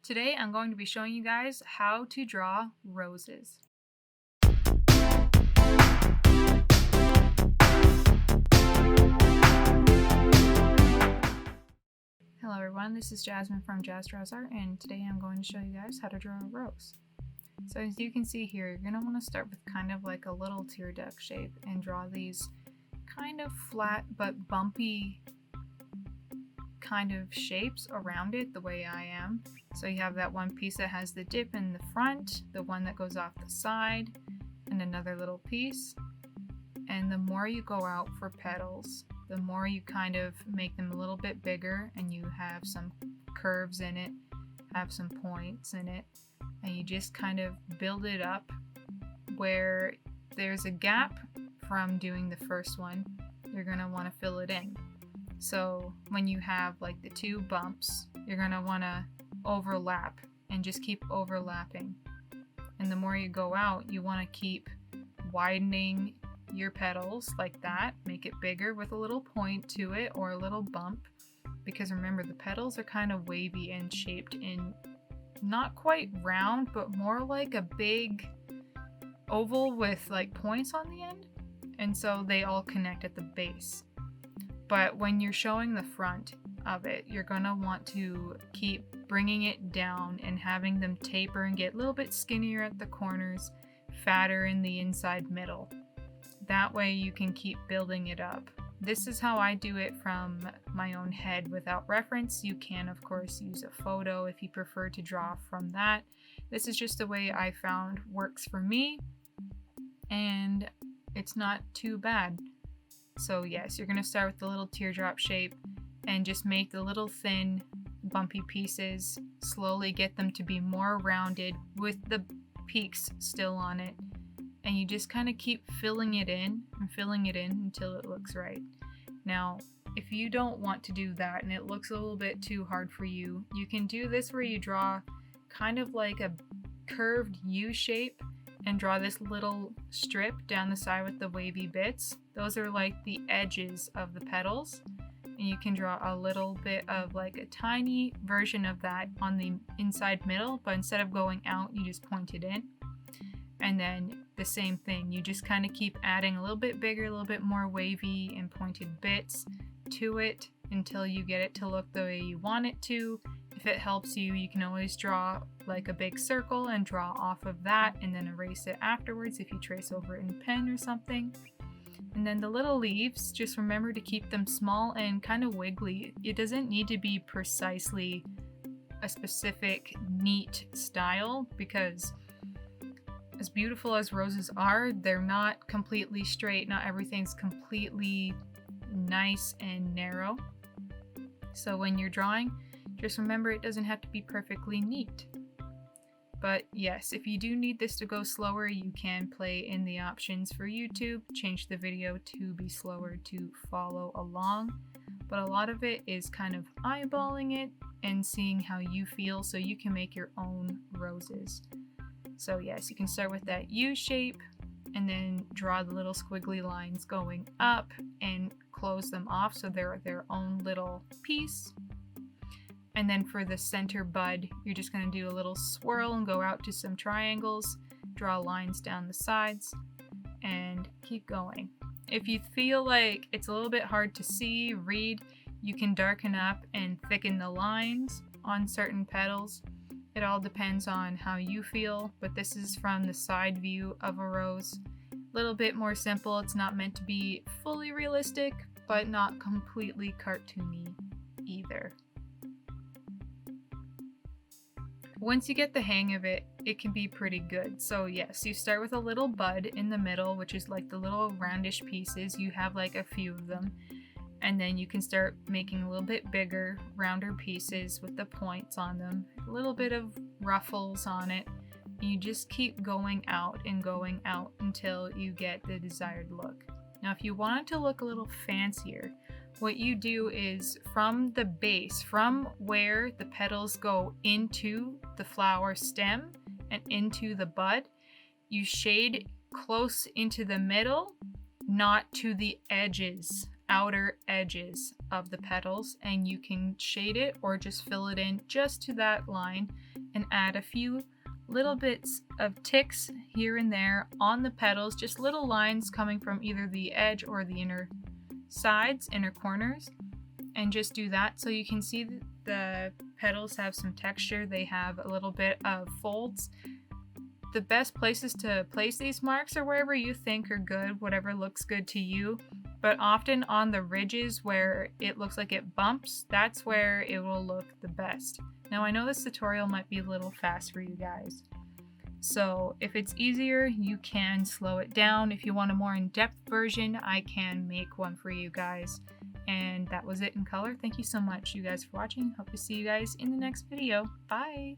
Today I'm going to be showing you guys how to draw roses. Hello everyone, this is Jasmine from Jazz Draws Art, and today I'm going to show you guys how to draw a rose. So as you can see here, you're going to want to start with kind of like a little tear duct shape and draw these kind of flat but bumpy kind of shapes around it the way I am. So you have that one piece that has the dip in the front, the one that goes off the side, and another little piece. And the more you go out for petals, the more you kind of make them a little bit bigger, and you have some curves in it, have some points in it, and you just kind of build it up where there's a gap from doing the first one. You're going to want to fill it in. So when you have like the two bumps, you're going to want to overlap and just keep overlapping. And the more you go out, you want to keep widening your petals like that. Make it bigger with a little point to it or a little bump, because remember, the petals are kind of wavy and shaped in not quite round, but more like a big oval with like points on the end. And so they all connect at the base. But when you're showing the front of it, you're going to want to keep bringing it down and having them taper and get a little bit skinnier at the corners, fatter in the inside middle. That way you can keep building it up. This is how I do it from my own head without reference. You can, of course, use a photo if you prefer to draw from that. This is just the way I found works for me, and it's not too bad. So yes, you're going to start with the little teardrop shape and just make the little thin bumpy pieces, slowly get them to be more rounded with the peaks still on it, and you just kind of keep filling it in and filling it in until it looks right. Now, if you don't want to do that and it looks a little bit too hard for you, you can do this where you draw kind of like a curved U shape and draw this little strip down the side with the wavy bits. Those are like the edges of the petals, and you can draw a little bit of like a tiny version of that on the inside middle, but instead of going out, you just point it in. And then the same thing, you just kind of keep adding a little bit bigger, a little bit more wavy and pointed bits to it until you get it to look the way you want it to. If it helps you, you can always draw like a big circle and draw off of that and then erase it afterwards if you trace over it in a pen or something. And then the little leaves, just remember to keep them small and kind of wiggly. It doesn't need to be precisely a specific neat style, because as beautiful as roses are, they're not completely straight. Not everything's completely nice and narrow. So when you're drawing, just remember it doesn't have to be perfectly neat. But yes, if you do need this to go slower, you can play in the options for YouTube, change the video to be slower to follow along. But a lot of it is kind of eyeballing it and seeing how you feel so you can make your own roses. So yes, you can start with that U shape and then draw the little squiggly lines going up and close them off so they're their own little piece. And then for the center bud, you're just going to do a little swirl and go out to some triangles, draw lines down the sides, and keep going. If you feel like it's a little bit hard to see, read, you can darken up and thicken the lines on certain petals. It all depends on how you feel, but this is from the side view of a rose. A little bit more simple. It's not meant to be fully realistic, but not completely cartoony either. Once you get the hang of it, it can be pretty good. So yes, you start with a little bud in the middle, which is like the little roundish pieces. You have like a few of them. And then you can start making a little bit bigger, rounder pieces with the points on them. A little bit of ruffles on it. And you just keep going out until you get the desired look. Now, if you want it to look a little fancier, what you do is from the base, from where the petals go into the flower stem and into the bud, you shade close into the middle, not to the edges, outer edges of the petals, and you can shade it or just fill it in just to that line and add a few little bits of ticks here and there on the petals, just little lines coming from either the edge or the inner sides, inner corners, and just do that. So you can see the petals have some texture, they have a little bit of folds. The best places to place these marks are wherever you think are good, whatever looks good to you, but often on the ridges where it looks like it bumps, that's where it will look the best. Now I know this tutorial might be a little fast for you guys, so if it's easier, you can slow it down. If you want a more in-depth version, I can make one for you guys. And that was it in color. Thank you so much, you guys, for watching. Hope to see you guys in the next video. Bye!